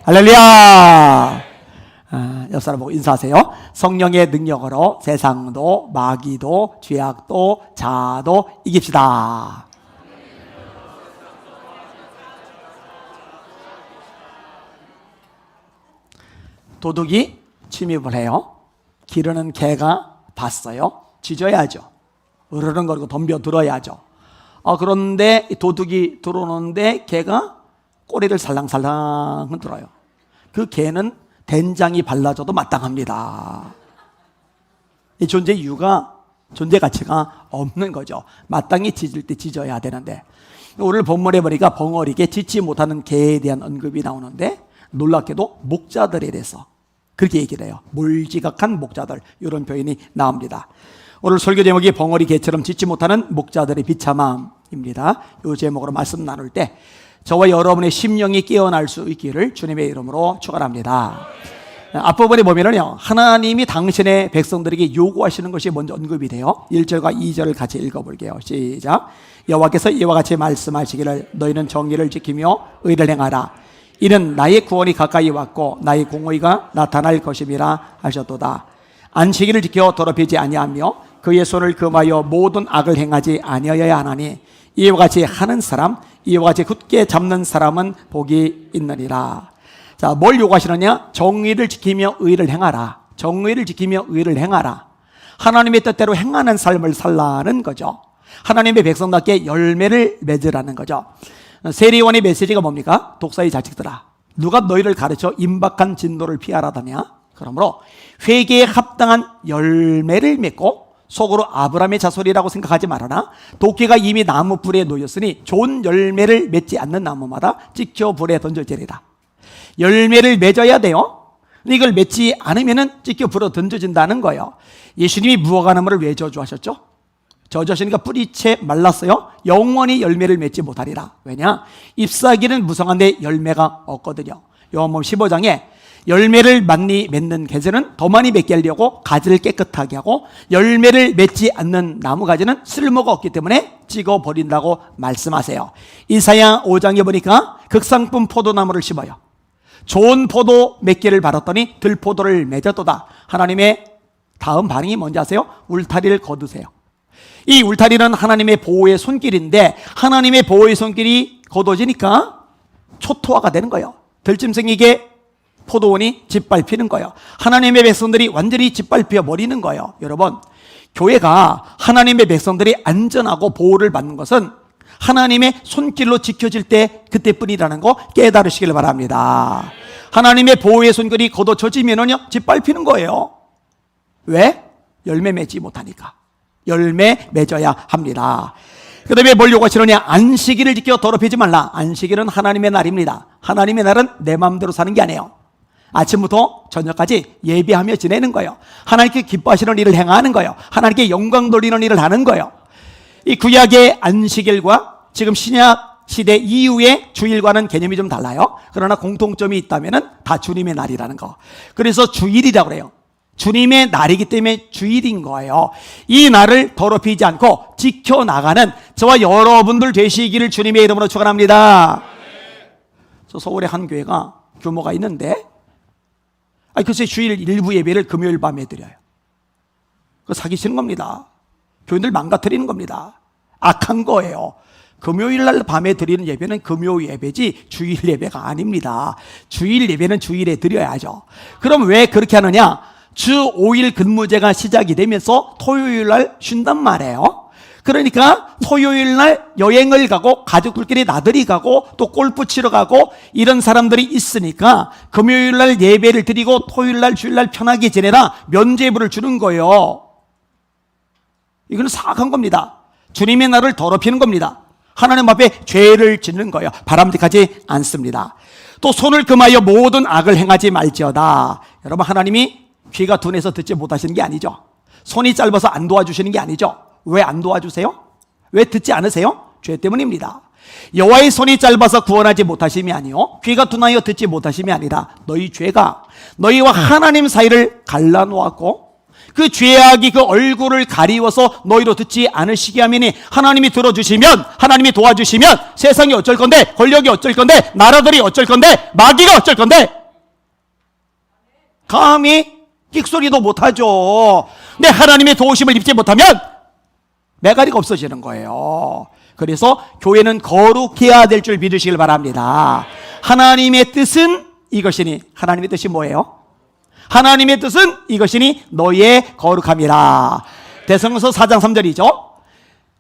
할렐루야. 옆 사람 보고 인사하세요. 성령의 능력으로 세상도 마귀도 죄악도 자도 이깁시다. 도둑이 침입을 해요. 기르는 개가 봤어요. 짖어야죠. 으르렁거리고 덤벼들어야죠. 그런데 도둑이 들어오는데 개가 꼬리를 살랑살랑 흔들어요. 그 개는 된장이 발라져도 마땅합니다. 이 존재 이유가, 존재 가치가 없는 거죠. 마땅히 짖을 때 짖어야 되는데, 오늘 본문에 보니까 벙어리게 짖지 못하는 개에 대한 언급이 나오는데, 놀랍게도 목자들에 대해서 그렇게 얘기를 해요. 몰지각한 목자들, 이런 표현이 나옵니다. 오늘 설교 제목이 벙어리 개처럼 짖지 못하는 목자들의 비참함입니다. 이 제목으로 말씀 나눌 때 저와 여러분의 심령이 깨어날 수 있기를 주님의 이름으로 축원합니다. 앞부분에 보면은요, 하나님이 당신의 백성들에게 요구하시는 것이 먼저 언급이 돼요. 1절과 2절을 같이 읽어볼게요. 시작. 여호와께서 이와 같이 말씀하시기를 너희는 정의를 지키며 의를 행하라. 이는 나의 구원이 가까이 왔고 나의 공의가 나타날 것임이라 하셨도다. 안식일을 지켜 더럽히지 아니하며 그의 손을 금하여 모든 악을 행하지 아니하여야 하나니 이와 같이 하는 사람, 이와 같이 굳게 잡는 사람은 복이 있느니라. 자, 뭘 요구하시느냐? 정의를 지키며 의를 행하라. 정의를 지키며 의를 행하라. 하나님의 뜻대로 행하는 삶을 살라는 거죠. 하나님의 백성답게 열매를 맺으라는 거죠. 세리원의 메시지가 뭡니까? 독사의 자식들아, 누가 너희를 가르쳐 임박한 진노를 피하라더냐? 그러므로 회개에 합당한 열매를 맺고 속으로 아브라함의 자손이라고 생각하지 말아라. 도끼가 이미 나무 불에 놓였으니 좋은 열매를 맺지 않는 나무마다 찍혀 불에 던져지리라. 열매를 맺어야 돼요. 이걸 맺지 않으면 찍혀 불에 던져진다는 거예요. 예수님이 무화과 나무를 왜 저주하셨죠? 저주하시니까 뿌리채 말랐어요. 영원히 열매를 맺지 못하리라. 왜냐? 잎사귀는 무성한데 열매가 없거든요. 요한복음 15장에 열매를 많이 맺는 개새는 더 많이 맺게 하려고 가지를 깨끗하게 하고, 열매를 맺지 않는 나무 가지는 쓸모가 없기 때문에 찍어버린다고 말씀하세요. 이사야 5장에 보니까 극상품 포도나무를 심어요. 좋은 포도 몇 개를 바랐더니 들포도를 맺었도다. 하나님의 다음 반응이 뭔지 아세요? 울타리를 거두세요. 이 울타리는 하나님의 보호의 손길인데, 하나님의 보호의 손길이 거둬지니까 초토화가 되는 거예요. 들짐승에게 포도원이 짓밟히는 거예요. 하나님의 백성들이 완전히 짓밟혀 버리는 거예요. 여러분, 교회가 하나님의 백성들이 안전하고 보호를 받는 것은 하나님의 손길로 지켜질 때 그때뿐이라는 거 깨달으시길 바랍니다. 하나님의 보호의 손길이 걷어져지면은요, 짓밟히는 거예요. 왜? 열매 맺지 못하니까. 열매 맺어야 합니다. 그 다음에 뭘 요구하시느냐? 안식일을 지켜 더럽히지 말라. 안식일은 하나님의 날입니다. 하나님의 날은 내 마음대로 사는 게 아니에요. 아침부터 저녁까지 예배하며 지내는 거예요. 하나님께 기뻐하시는 일을 행하는 거예요. 하나님께 영광 돌리는 일을 하는 거예요. 이 구약의 안식일과 지금 신약 시대 이후의 주일과는 개념이 좀 달라요. 그러나 공통점이 있다면 다 주님의 날이라는 거. 그래서 주일이라고 그래요. 주님의 날이기 때문에 주일인 거예요. 이 날을 더럽히지 않고 지켜나가는 저와 여러분들 되시기를 주님의 이름으로 축원합니다. 저 서울의 한 교회가 규모가 있는데, 글쎄 주일 일부 예배를 금요일 밤에 드려요. 그거 사기치는 겁니다. 교인들 망가뜨리는 겁니다. 악한 거예요. 금요일 날 밤에 드리는 예배는 금요 예배지 주일 예배가 아닙니다. 주일 예배는 주일에 드려야죠. 그럼 왜 그렇게 하느냐? 주 5일 근무제가 시작이 되면서 토요일 날 쉰단 말이에요. 그러니까 토요일 날 여행을 가고 가족들끼리 나들이 가고 또 골프 치러 가고 이런 사람들이 있으니까 금요일 날 예배를 드리고 토요일 날 주일 날 편하게 지내라 면죄부를 주는 거예요. 이거는 사악한 겁니다. 주님의 날을 더럽히는 겁니다. 하나님 앞에 죄를 짓는 거예요. 바람직하지 않습니다. 또 손을 금하여 모든 악을 행하지 말지어다. 여러분, 하나님이 귀가 둔해서 듣지 못하시는 게 아니죠. 손이 짧아서 안 도와주시는 게 아니죠. 왜 안 도와주세요? 왜 듣지 않으세요? 죄 때문입니다. 여호와의 손이 짧아서 구원하지 못하심이 아니요 귀가 둔하여 듣지 못하심이 아니라 너희 죄가 너희와 하나님 사이를 갈라놓았고 그 죄악이 그 얼굴을 가리워서 너희로 듣지 않으시게 하매니 하나님이 들어주시면, 하나님이 도와주시면 세상이 어쩔 건데, 권력이 어쩔 건데, 나라들이 어쩔 건데, 마귀가 어쩔 건데, 감히 끽소리도 못하죠. 근데 하나님의 도우심을 입지 못하면 매가리가 없어지는 거예요. 그래서 교회는 거룩해야 될 줄 믿으시길 바랍니다. 하나님의 뜻은 이것이니, 하나님의 뜻이 뭐예요? 하나님의 뜻은 이것이니 너희의 거룩함이라. 대성서 4장 3절이죠.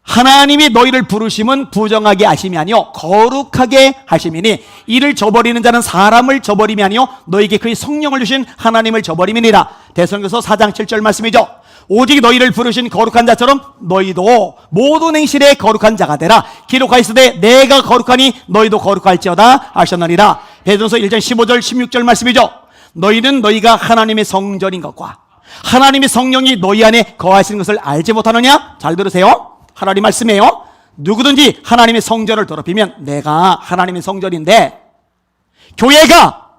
하나님이 너희를 부르심은 부정하게 하심이 아니요 거룩하게 하심이니 이를 저버리는 자는 사람을 저버림이 아니요 너희에게 그의 성령을 주신 하나님을 저버림이니라. 대성서 4장 7절 말씀이죠. 오직 너희를 부르신 거룩한 자처럼 너희도 모든 행실에 거룩한 자가 되라. 기록하였으되 내가 거룩하니 너희도 거룩할지어다 하셨느니라. 베드로서 1장 15절 16절 말씀이죠. 너희는 너희가 하나님의 성전인 것과 하나님의 성령이 너희 안에 거하시는 것을 알지 못하느냐? 잘 들으세요. 하나님 말씀이에요. 누구든지 하나님의 성전을 더럽히면, 내가 하나님의 성전인데, 교회가,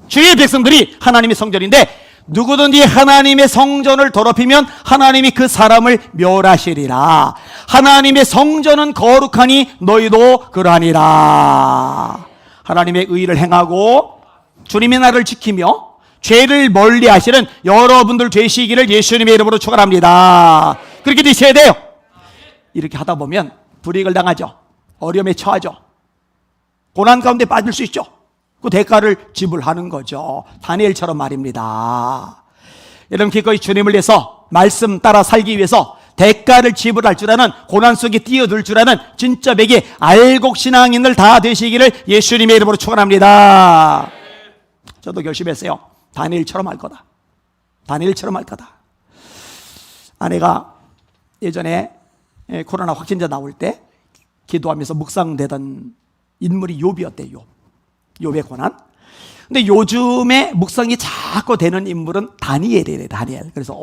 주의 백성들이 하나님의 성전인데, 누구든지 하나님의 성전을 더럽히면 하나님이 그 사람을 멸하시리라. 하나님의 성전은 거룩하니 너희도 그러하니라. 하나님의 의를 행하고 주님의 날을 지키며 죄를 멀리 하시는 여러분들 되시기를 예수님의 이름으로 축원합니다. 그렇게 되셔야 돼요. 이렇게 하다 보면 불이익을 당하죠. 어려움에 처하죠. 고난 가운데 빠질 수 있죠. 그 대가를 지불하는 거죠. 다니엘처럼 말입니다. 여러분 기꺼이 주님을 위해서 말씀 따라 살기 위해서 대가를 지불할 줄 아는, 고난 속에 뛰어들 줄 아는 진짜 백의 알곡 신앙인들 다 되시기를 예수님의 이름으로 축원합니다. 저도 결심했어요. 다니엘처럼 할 거다. 다니엘처럼 할 거다. 아내가 예전에 코로나 확진자 나올 때 기도하면서 묵상되던 인물이 욥이었대요. 욥의 고난. 근데 요즘에 묵상이 자꾸 되는 인물은 다니엘이래. 다니엘. 그래서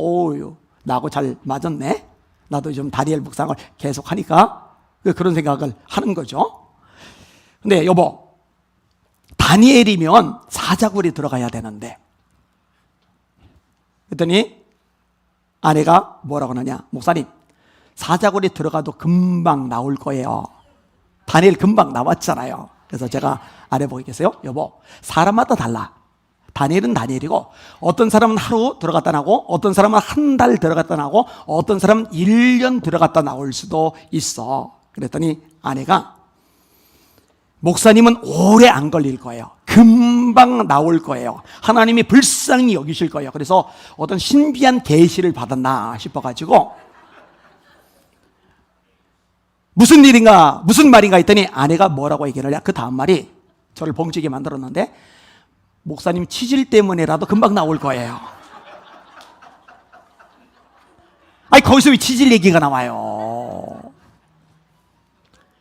나하고 잘 맞았네. 나도 좀 다니엘 묵상을 계속 하니까 그런 생각을 하는 거죠. 근데 여보, 다니엘이면 사자굴이 들어가야 되는데, 그랬더니 아내가 뭐라고 하느냐? 목사님, 사자굴이 들어가도 금방 나올 거예요. 다니엘 금방 나왔잖아요. 그래서 제가 아내 보고 계세요. 여보, 사람마다 달라. 다니엘은 다니엘이고, 어떤 사람은 하루 들어갔다 나오고, 어떤 사람은 한 달 들어갔다 나오고, 어떤 사람은 1년 들어갔다 나올 수도 있어. 그랬더니 아내가, 목사님은 오래 안 걸릴 거예요. 금방 나올 거예요. 하나님이 불쌍히 여기실 거예요. 그래서 어떤 신비한 계시를 받았나 싶어가지고, 무슨 일인가, 무슨 말인가 했더니 아내가 뭐라고 얘기를 해? 그 다음 말이 저를 봉지게 만들었는데, 목사님 치질 때문에라도 금방 나올 거예요. 아니, 거기서 왜 치질 얘기가 나와요?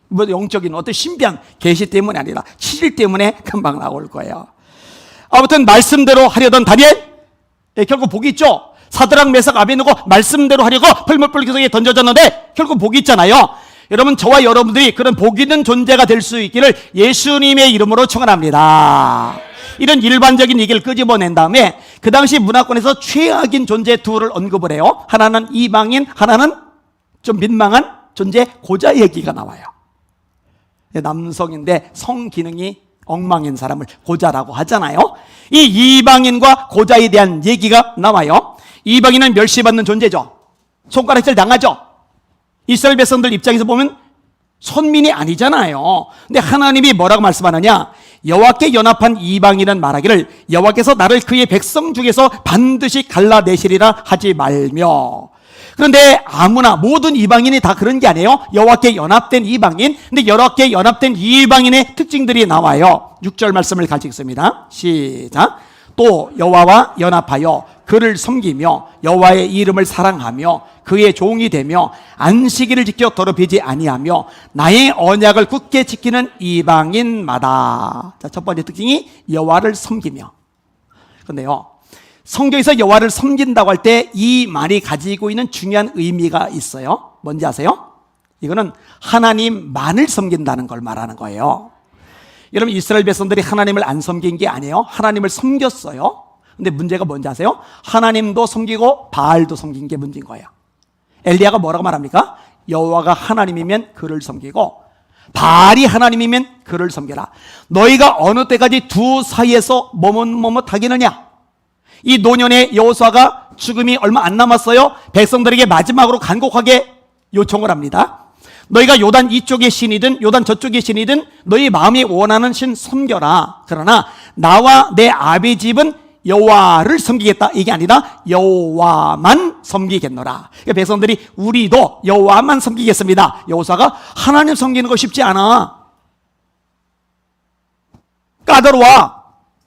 뭐 영적인 어떤 신비한 계시 때문이 아니라 치질 때문에 금방 나올 거예요. 아무튼 말씀대로 하려던 다니엘, 결국 복이 있죠. 사드락 메삭 아베느고 말씀대로 하려고 풀무불 구덩이에 던져졌는데 결국 복이 있잖아요. 여러분, 저와 여러분들이 그런 복 있는 존재가 될 수 있기를 예수님의 이름으로 축원합니다. 이런 일반적인 얘기를 끄집어낸 다음에 그 당시 문화권에서 최악인 존재 둘을 언급을 해요. 하나는 이방인, 하나는 좀 민망한 존재 고자 얘기가 나와요. 남성인데 성기능이 엉망인 사람을 고자라고 하잖아요. 이 이방인과 고자에 대한 얘기가 나와요. 이방인은 멸시받는 존재죠. 손가락질 당하죠. 이스라엘 백성들 입장에서 보면 손민이 아니잖아요. 근데 하나님이 뭐라고 말씀하느냐? 여호와께 연합한 이방인은 말하기를 여호와께서 나를 그의 백성 중에서 반드시 갈라내시리라 하지 말며. 그런데 아무나 모든 이방인이 다 그런 게 아니에요. 여호와께 연합된 이방인. 근데 여호와께 연합된 이방인의 특징들이 나와요. 6절 말씀을 같이 읽습니다. 시작. 또 여호와와 연합하여 그를 섬기며 여호와의 이름을 사랑하며 그의 종이 되며 안식일을 지켜 더럽히지 아니하며 나의 언약을 굳게 지키는 이방인마다. 자, 첫 번째 특징이 여호와를 섬기며. 그런데요, 성경에서 여호와를 섬긴다고 할 때 이 말이 가지고 있는 중요한 의미가 있어요. 뭔지 아세요? 이거는 하나님만을 섬긴다는 걸 말하는 거예요. 여러분, 이스라엘 백성들이 하나님을 안 섬긴 게 아니에요. 하나님을 섬겼어요. 근데 문제가 뭔지 아세요? 하나님도 섬기고 바알도 섬긴 게 문제인 거예요. 엘리야가 뭐라고 말합니까? 여호와가 하나님이면 그를 섬기고 바알이 하나님이면 그를 섬겨라. 너희가 어느 때까지 두 사이에서 머뭇머뭇하겠느냐? 이 노년의 여호수아가 죽음이 얼마 안 남았어요. 백성들에게 마지막으로 간곡하게 요청을 합니다. 너희가 요단 이쪽의 신이든 요단 저쪽의 신이든 너희 마음이 원하는 신 섬겨라. 그러나 나와 내 아비 집은 여호와를 섬기겠다. 이게 아니라 여호와만 섬기겠노라. 그러니까 백성들이 우리도 여호와만 섬기겠습니다. 여호수아가 하나님 섬기는 거 쉽지 않아. 까다로워.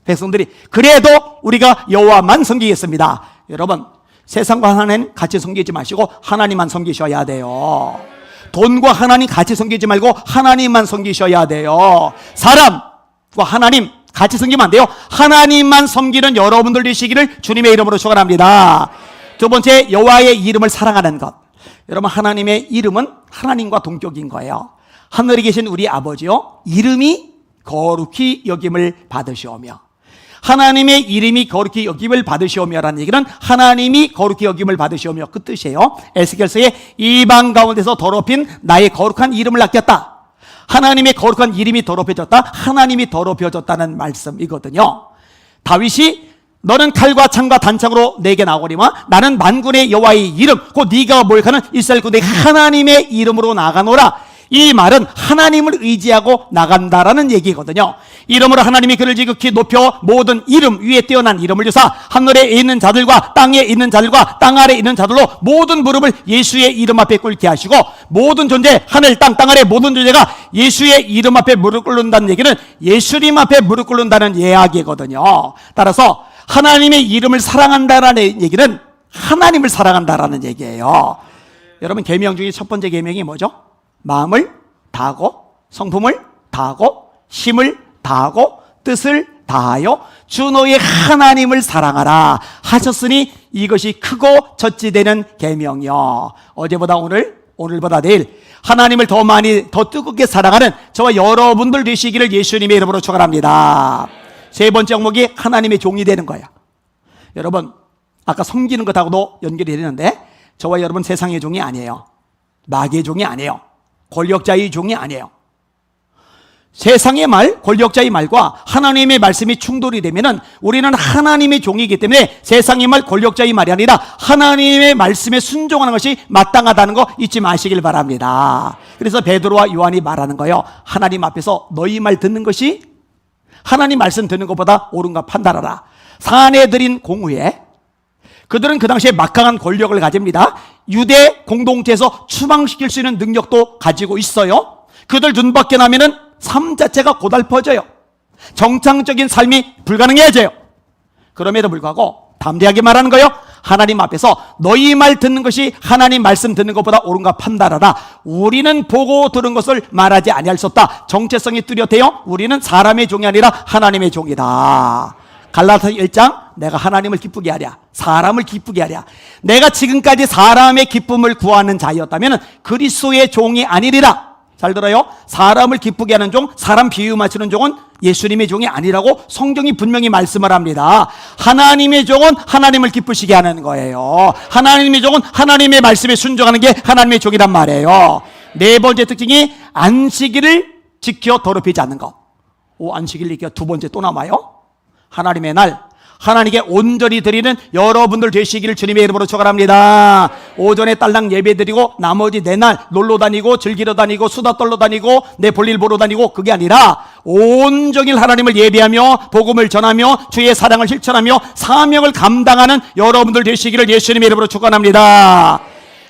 백성들이 그래도 우리가 여호와만 섬기겠습니다. 여러분, 세상과 하나님 같이 섬기지 마시고 하나님만 섬기셔야 돼요. 돈과 하나님 같이 섬기지 말고 하나님만 섬기셔야 돼요. 사람과 하나님 같이 섬기면 안 돼요. 하나님만 섬기는 여러분들 되시기를 주님의 이름으로 축원합니다. 두 번째, 여호와의 이름을 사랑하는 것. 여러분, 하나님의 이름은 하나님과 동격인 거예요. 하늘에 계신 우리 아버지요, 이름이 거룩히 여김을 받으시오며. 하나님의 이름이 거룩히 여김을 받으시오며라는 얘기는 하나님이 거룩히 여김을 받으시오며 그 뜻이에요. 에스겔서에 이방 가운데서 더럽힌 나의 거룩한 이름을 아꼈다. 하나님의 거룩한 이름이 더럽혀졌다. 하나님이 더럽혀졌다는 말씀이거든요. 다윗이 너는 칼과 창과 단창으로 내게 나오거니와 나는 만군의 여호와의 이름 곧 네가 모욕하는 이스라엘 군대 하나님의 이름으로 나가노라. 이 말은 하나님을 의지하고 나간다라는 얘기거든요. 이름으로 하나님이 그를 지극히 높여 모든 이름 위에 뛰어난 이름을 주사 하늘에 있는 자들과 땅에 있는 자들과 땅 아래에 있는 자들로 모든 무릎을 예수의 이름 앞에 꿇게 하시고 모든 존재 하늘 땅 아래 모든 존재가 예수의 이름 앞에 무릎 꿇는다는 얘기는 예수님 앞에 무릎 꿇는다는 이야기거든요. 따라서 하나님의 이름을 사랑한다라는 얘기는 하나님을 사랑한다라는 얘기예요. 여러분, 계명 중에 첫 번째 계명이 뭐죠? 마음을 다하고 성품을 다하고 힘을 다하고 뜻을 다하여 주 너의 하나님을 사랑하라 하셨으니 이것이 크고 젖지되는 계명이요. 어제보다 오늘, 오늘보다 내일 하나님을 더 많이 더 뜨겁게 사랑하는 저와 여러분들 되시기를 예수님의 이름으로 축원합니다. 세 번째 항목이 하나님의 종이 되는 거예요. 여러분, 아까 섬기는 것하고도 연결이 되는데 저와 여러분 세상의 종이 아니에요. 마귀의 종이 아니에요. 권력자의 종이 아니에요. 세상의 말, 권력자의 말과 하나님의 말씀이 충돌이 되면은 우리는 하나님의 종이기 때문에 세상의 말, 권력자의 말이 아니라 하나님의 말씀에 순종하는 것이 마땅하다는 거 잊지 마시길 바랍니다. 그래서 베드로와 요한이 말하는 거예요. 하나님 앞에서 너희 말 듣는 것이 하나님 말씀 듣는 것보다 옳은가 판단하라. 사내들인 공후에 그들은 그 당시에 막강한 권력을 가집니다. 유대 공동체에서 추방시킬 수 있는 능력도 가지고 있어요. 그들 눈 밖에 나면은 삶 자체가 고달퍼져요. 정상적인 삶이 불가능해져요. 그럼에도 불구하고 담대하게 말하는 거예요. 하나님 앞에서 너희 말 듣는 것이 하나님 말씀 듣는 것보다 옳은가 판단하라. 우리는 보고 들은 것을 말하지 아니할 수 없다. 정체성이 뚜렷해요. 우리는 사람의 종이 아니라 하나님의 종이다. 갈라디아서 1장 내가 하나님을 기쁘게 하랴 사람을 기쁘게 하랴. 내가 지금까지 사람의 기쁨을 구하는 자였다면 그리스도의 종이 아니리라. 잘 들어요. 사람을 기쁘게 하는 종, 사람 비유 맞추는 종은 예수님의 종이 아니라고 성경이 분명히 말씀을 합니다. 하나님의 종은 하나님을 기쁘시게 하는 거예요. 하나님의 종은 하나님의 말씀에 순종하는 게 하나님의 종이란 말이에요. 네 번째 특징이 안식일을 지켜 더럽히지 않는 것. 안식일 얘기가 두 번째 또 남아요. 하나님의 날, 하나님께 온전히 드리는 여러분들 되시기를 주님의 이름으로 축원합니다. 오전에 딸랑 예배 드리고 나머지 내 날 놀러 다니고 즐기러 다니고 수다 떨러 다니고 내 볼일 보러 다니고 그게 아니라 온종일 하나님을 예배하며 복음을 전하며 주의 사랑을 실천하며 사명을 감당하는 여러분들 되시기를 예수님의 이름으로 축원합니다.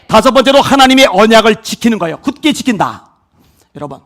다섯 번째로 하나님의 언약을 지키는 거예요. 굳게 지킨다. 여러분,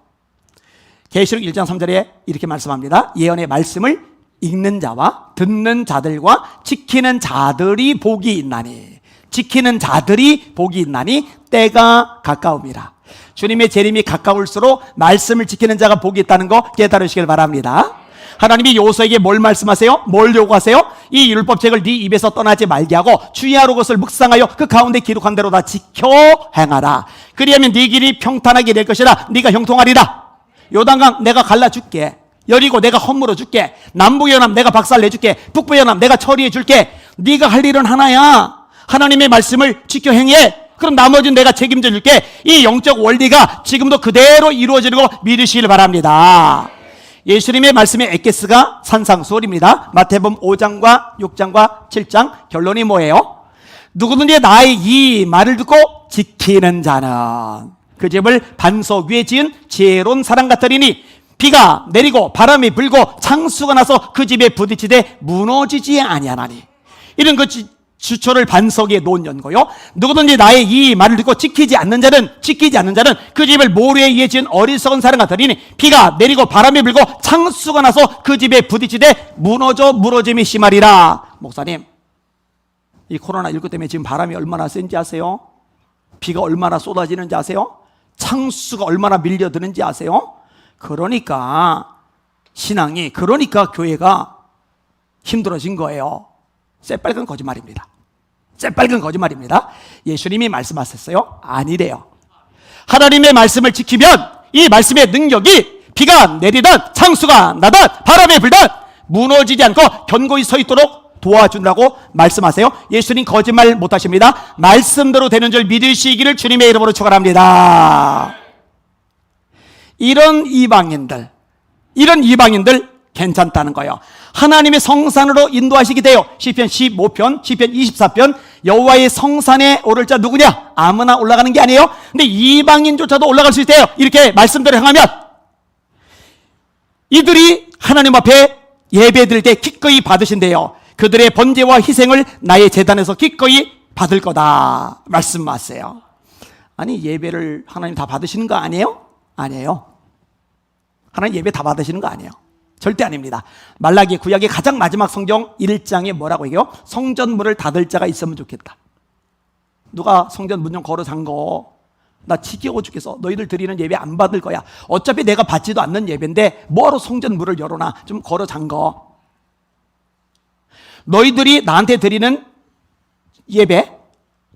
계시록 1장 3절에 이렇게 말씀합니다. 예언의 말씀을 읽는 자와 듣는 자들과 지키는 자들이 복이 있나니, 지키는 자들이 복이 있나니 때가 가까움이라. 주님의 재림이 가까울수록 말씀을 지키는 자가 복이 있다는 거 깨달으시길 바랍니다. 하나님이 여호수아에게 뭘 말씀하세요? 뭘 요구하세요? 이 율법책을 네 입에서 떠나지 말게 하고 주의하러 그것을 묵상하여 그 가운데 기록한 대로 다 지켜 행하라. 그리하면 네 길이 평탄하게 될 것이라. 네가 형통하리라. 요단강 내가 갈라줄게. 여리고 내가 허물어 줄게. 남부연합 내가 박살 내줄게. 북부연합 내가 처리해 줄게. 네가 할 일은 하나야. 하나님의 말씀을 지켜 행해. 그럼 나머지는 내가 책임져 줄게. 이 영적 원리가 지금도 그대로 이루어지는 거 믿으시길 바랍니다. 예수님의 말씀의 에케스가 산상수월입니다. 마태복음 5장과 6장과 7장 결론이 뭐예요? 누구든지 나의 이 말을 듣고 지키는 자는 그 집을 반석 위에 지은 지혜로운 사람 같으리니 비가 내리고 바람이 불고 창수가 나서 그 집에 부딪히되 무너지지 아니하나니. 이런 그 주초를 반석 위에 놓은 연고요. 누구든지 나의 이 말을 듣고 지키지 않는 자는 그 집을 모래 위에 지은 어리석은 사람 같으리니 비가 내리고 바람이 불고 창수가 나서 그 집에 부딪히되 무너짐이 심하리라. 목사님, 이 코로나19 때문에 지금 바람이 얼마나 센지 아세요? 비가 얼마나 쏟아지는지 아세요? 창수가 얼마나 밀려드는지 아세요? 그러니까 신앙이, 그러니까 교회가 힘들어진 거예요. 새빨간 거짓말입니다. 새빨간 거짓말입니다. 예수님이 말씀하셨어요? 아니래요. 하나님의 말씀을 지키면 이 말씀의 능력이 비가 내리든 창수가 나든 바람이 불든 무너지지 않고 견고히 서 있도록 도와준다고 말씀하세요. 예수님 거짓말 못하십니다. 말씀대로 되는 줄 믿으시기를 주님의 이름으로 축원합니다. 이런 이방인들 괜찮다는 거예요. 하나님의 성산으로 인도하시게 돼요. 시편 15편, 시편 24편 여호와의 성산에 오를 자 누구냐? 아무나 올라가는 게 아니에요. 근데 이방인조차도 올라갈 수 있대요. 이렇게 말씀대로 행하면 이들이 하나님 앞에 예배드릴 때 기꺼이 받으신대요. 그들의 번제와 희생을 나의 제단에서 기꺼이 받을 거다 말씀하세요. 아니, 예배를 하나님 다 받으시는 거 아니에요? 아니에요. 하나님 예배 다 받으시는 거 아니에요. 절대 아닙니다. 말라기 구약의 가장 마지막 성경 1장에 뭐라고 얘기해요? 성전 문을 닫을 자가 있으면 좋겠다. 누가 성전 문 좀 걸어 잠궈. 나 지겨워 죽겠어. 너희들 드리는 예배 안 받을 거야. 어차피 내가 받지도 않는 예배인데 뭐하러 성전 문을 열어놔. 좀 걸어 잠궈. 너희들이 나한테 드리는 예배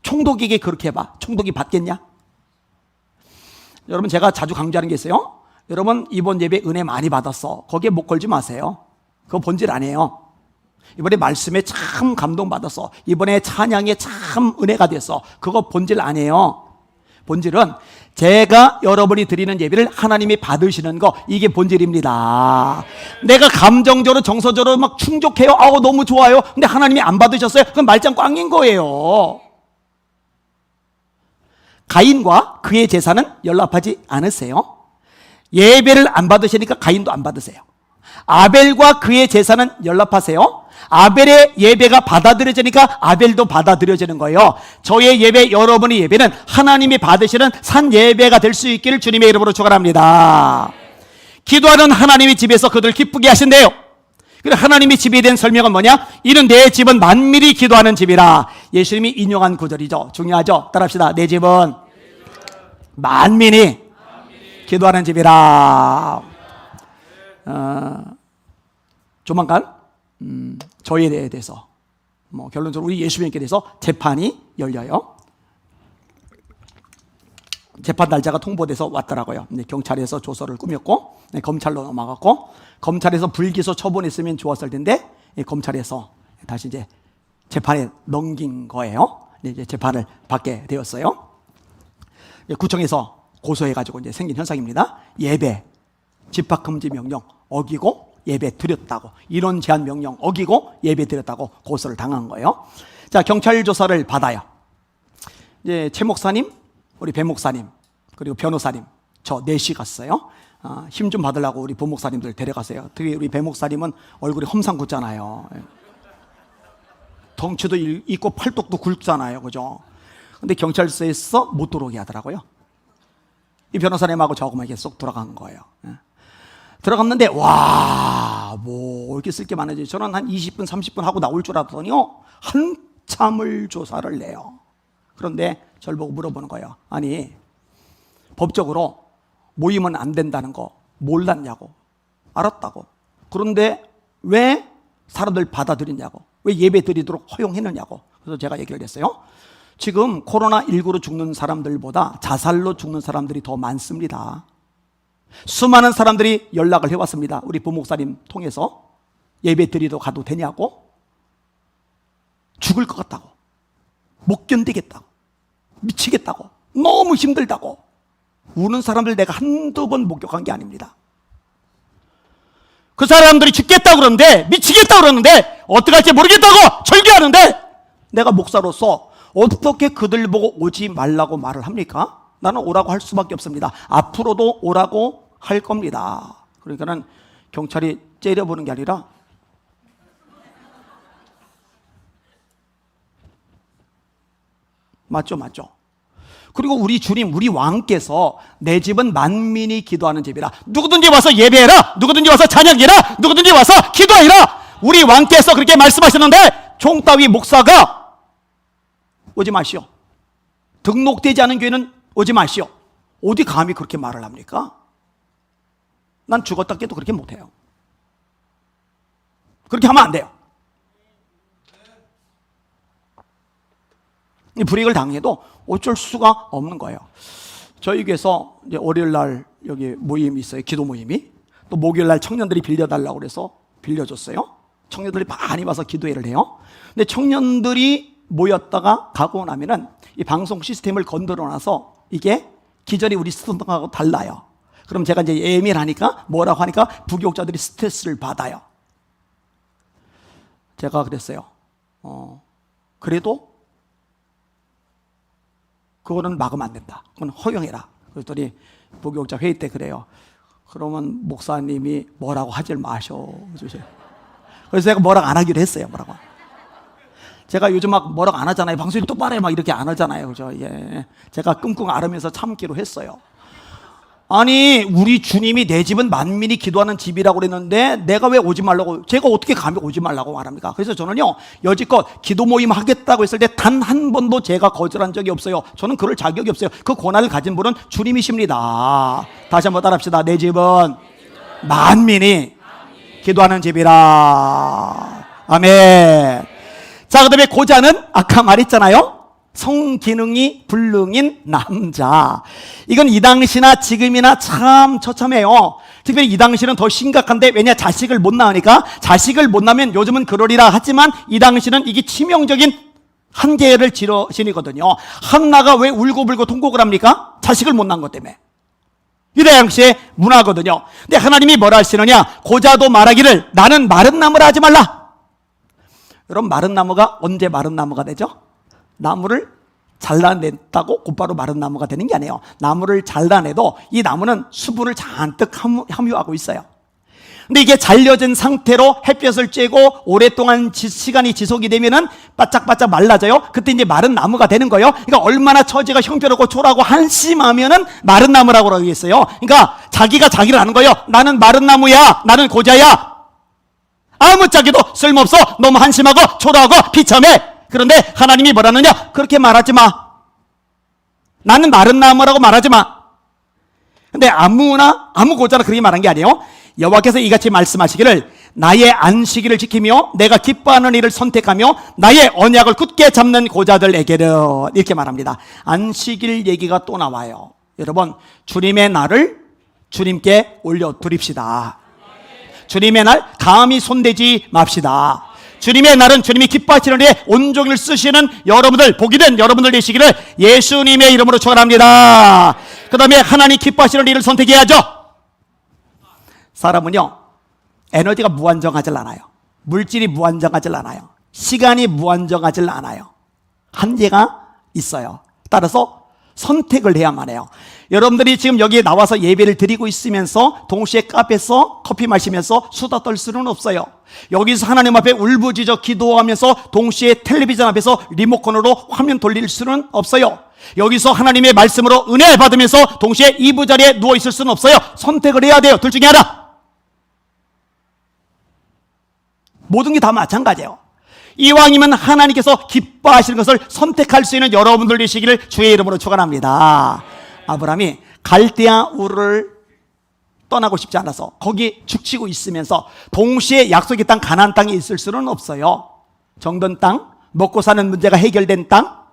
총독에게 그렇게 해봐. 총독이 받겠냐? 여러분, 제가 자주 강조하는 게 있어요. 여러분, 이번 예배 은혜 많이 받았어. 거기에 목 걸지 마세요. 그거 본질 아니에요. 이번에 말씀에 참 감동받았어. 이번에 찬양에 참 은혜가 됐어. 그거 본질 아니에요. 본질은 제가 여러분이 드리는 예배를 하나님이 받으시는 거, 이게 본질입니다. 내가 감정적으로 정서적으로 막 충족해요. 아우 너무 좋아요. 근데 하나님이 안 받으셨어요. 그건 말짱 꽝인 거예요. 가인과 그의 제사는 연락하지 않으세요? 예배를 안 받으시니까 가인도 안 받으세요. 아벨과 그의 제사는 연락하세요. 아벨의 예배가 받아들여지니까 아벨도 받아들여지는 거예요. 저의 예배, 여러분의 예배는 하나님이 받으시는 산 예배가 될 수 있기를 주님의 이름으로 축원합니다. 기도하는 하나님의 집에서 그들 기쁘게 하신대요. 그리고 하나님의 집이 된 설명은 뭐냐? 이는 내 집은 만민이 기도하는 집이라. 예수님이 인용한 구절이죠. 중요하죠? 따라합시다. 내 집은 만민이 기도하는 집이라. 조만간 저희에 대해서 결론적으로 우리 예수님께 대해서 재판이 열려요. 재판 날짜가 통보돼서 왔더라고요. 경찰에서 조서를 꾸몄고 검찰로 넘어갔고, 검찰에서 불기소 처분했으면 좋았을 텐데 검찰에서 다시 이제 재판에 넘긴 거예요. 이제 재판을 받게 되었어요. 구청에서 고소해가지고 이제 생긴 현상입니다. 예배 집합금지 명령 어기고 예배 드렸다고, 인원 제한 명령 어기고 예배 드렸다고 고소를 당한 거예요. 자, 경찰 조사를 받아요. 이제 최 목사님, 우리 배 목사님, 그리고 변호사님, 저 넷이 갔어요. 힘 좀 받으려고 우리 부목사님들 데려갔어요. 특히 우리 배 목사님은 얼굴이 험상궂잖아요. 덩치도 있고 팔뚝도 굵잖아요, 그죠? 근데 경찰서에서 못 들어오게 하더라고요. 이 변호사님하고 저하고만 계속 들어간 거예요. 들어갔는데 뭐 이렇게 쓸 게 많아지. 저는 한 20분 30분 하고 나올 줄 알았더니요 한참을 조사를 내요. 그런데 저를 보고 물어보는 거예요. 아니, 법적으로 모이면 안 된다는 거 몰랐냐고. 알았다고. 그런데 왜 사람들 받아들이냐고. 왜 예배 드리도록 허용했느냐고. 그래서 제가 얘기를 했어요. 지금 코로나19로 죽는 사람들보다 자살로 죽는 사람들이 더 많습니다. 수많은 사람들이 연락을 해왔습니다. 우리 부목사님 통해서 예배 드리러 가도 되냐고. 죽을 것 같다고, 못 견디겠다고, 미치겠다고, 너무 힘들다고 우는 사람들 내가 한두 번 목격한 게 아닙니다. 그 사람들이 죽겠다고 그러는데, 미치겠다고 그러는데, 어떻게 할지 모르겠다고 절규하는데, 내가 목사로서 어떻게 그들 보고 오지 말라고 말을 합니까? 나는 오라고 할 수밖에 없습니다. 앞으로도 오라고 할 겁니다. 그러니까는 경찰이 째려보는 게 아니라 맞죠, 맞죠. 그리고 우리 주님, 우리 왕께서 내 집은 만민이 기도하는 집이라. 누구든지 와서 예배해라, 누구든지 와서 찬양해라, 누구든지 와서 기도해라. 우리 왕께서 그렇게 말씀하셨는데 종 따위 목사가 오지 마시오, 등록되지 않은 교회는 오지 마시오, 어디 감히 그렇게 말을 합니까? 난 죽었다 깨도 그렇게 못해요. 그렇게 하면 안 돼요. 불이익을 당해도 어쩔 수가 없는 거예요. 저희 교회에서 이제 월요일 날 여기 모임이 있어요. 기도 모임이. 또 목요일 날 청년들이 빌려달라고 그래서 빌려줬어요. 청년들이 많이 와서 기도회를 해요. 근데 청년들이 모였다가 가고 나면은 이 방송 시스템을 건드려놔서 이게 기존에 우리 시스템하고 달라요. 그럼 제가 이제 예민하니까 뭐라고 하니까 부교육자들이 스트레스를 받아요. 제가 그랬어요. 그래도 그거는 막으면 안 된다. 그건 허용해라. 그랬더니 부교육자 회의 때 그래요. 그러면 목사님이 뭐라고 하질 마셔 주세요. 그래서 제가 뭐라고 안 하기로 했어요. 뭐라고. 제가 요즘 막 뭐라고 안 하잖아요. 방송이 똑바로 해 막 이렇게 안 하잖아요. 그죠? 예. 제가 끙끙 앓으면서 참기로 했어요. 아니, 우리 주님이 내 집은 만민이 기도하는 집이라고 그랬는데 내가 왜 오지 말라고, 제가 어떻게 감히 오지 말라고 말합니까? 그래서 저는요, 여지껏 기도 모임 하겠다고 했을 때 단 한 번도 제가 거절한 적이 없어요. 저는 그럴 자격이 없어요. 그 권한을 가진 분은 주님이십니다. 다시 한번 따라합시다. 내 집은 만민이 기도하는 집이라. 아멘. 자, 그 다음에 고자는 아까 말했잖아요. 성기능이 불능인 남자. 이건 이 당시나 지금이나 참 처참해요. 특별히 이 당시는 더 심각한데, 왜냐, 자식을 못 낳으니까. 자식을 못 낳으면 요즘은 그러리라 하지만 이 당시는 이게 치명적인 한계를 지니거든요. 한나가 왜 울고불고 통곡을 합니까? 자식을 못 낳은 것 때문에. 이 당시의 문화거든요. 근데 하나님이 뭐라 하시느냐, 고자도 말하기를 나는 마른 나무라 하지 말라. 여러분, 마른 나무가 언제 마른 나무가 되죠? 나무를 잘라냈다고 곧바로 마른 나무가 되는 게 아니에요. 나무를 잘라내도 이 나무는 수분을 잔뜩 함유하고 있어요. 근데 이게 잘려진 상태로 햇볕을 쬐고 오랫동안 시간이 지속이 되면은 바짝바짝 말라져요. 그때 이제 마른 나무가 되는 거예요. 그러니까 얼마나 처지가 형편없고 초라하고 한심하면은 마른 나무라고 그러겠어요. 그러니까 자기가 자기를 아는 거예요. 나는 마른 나무야, 나는 고자야. 아무짝에도 쓸모없어, 너무 한심하고 초라하고 비참해. 그런데 하나님이 뭐라느냐? 그렇게 말하지 마. 나는 마른 나무라고 말하지 마. 근데 아무 고자나 그렇게 말한 게 아니에요. 여호와께서 이같이 말씀하시기를 나의 안식일을 지키며 내가 기뻐하는 일을 선택하며 나의 언약을 굳게 잡는 고자들에게는, 이렇게 말합니다. 안식일 얘기가 또 나와요. 여러분, 주님의 날을 주님께 올려드립시다. 주님의 날 감히 손대지 맙시다. 주님의 날은 주님이 기뻐하시는 일에 온종일 쓰시는 여러분들, 복이 된 여러분들 되시기를 예수님의 이름으로 축원합니다. 그 다음에 하나님 기뻐하시는 일을 선택해야죠. 사람은요, 에너지가 무한정하질 않아요. 물질이 무한정하질 않아요. 시간이 무한정하질 않아요. 한계가 있어요. 따라서 선택을 해야만 해요. 여러분들이 지금 여기에 나와서 예배를 드리고 있으면서 동시에 카페에서 커피 마시면서 수다 떨 수는 없어요. 여기서 하나님 앞에 울부짖어 기도하면서 동시에 텔레비전 앞에서 리모컨으로 화면 돌릴 수는 없어요. 여기서 하나님의 말씀으로 은혜 받으면서 동시에 이부자리에 누워 있을 수는 없어요. 선택을 해야 돼요. 둘 중에 하나. 모든 게 다 마찬가지예요. 이왕이면 하나님께서 기뻐하시는 것을 선택할 수 있는 여러분들 되시기를 주의 이름으로 축원합니다. 아브라함이 갈대아 우르를 떠나고 싶지 않아서 거기 죽치고 있으면서 동시에 약속의 땅 가나안 땅에 있을 수는 없어요. 정든 땅, 먹고 사는 문제가 해결된 땅,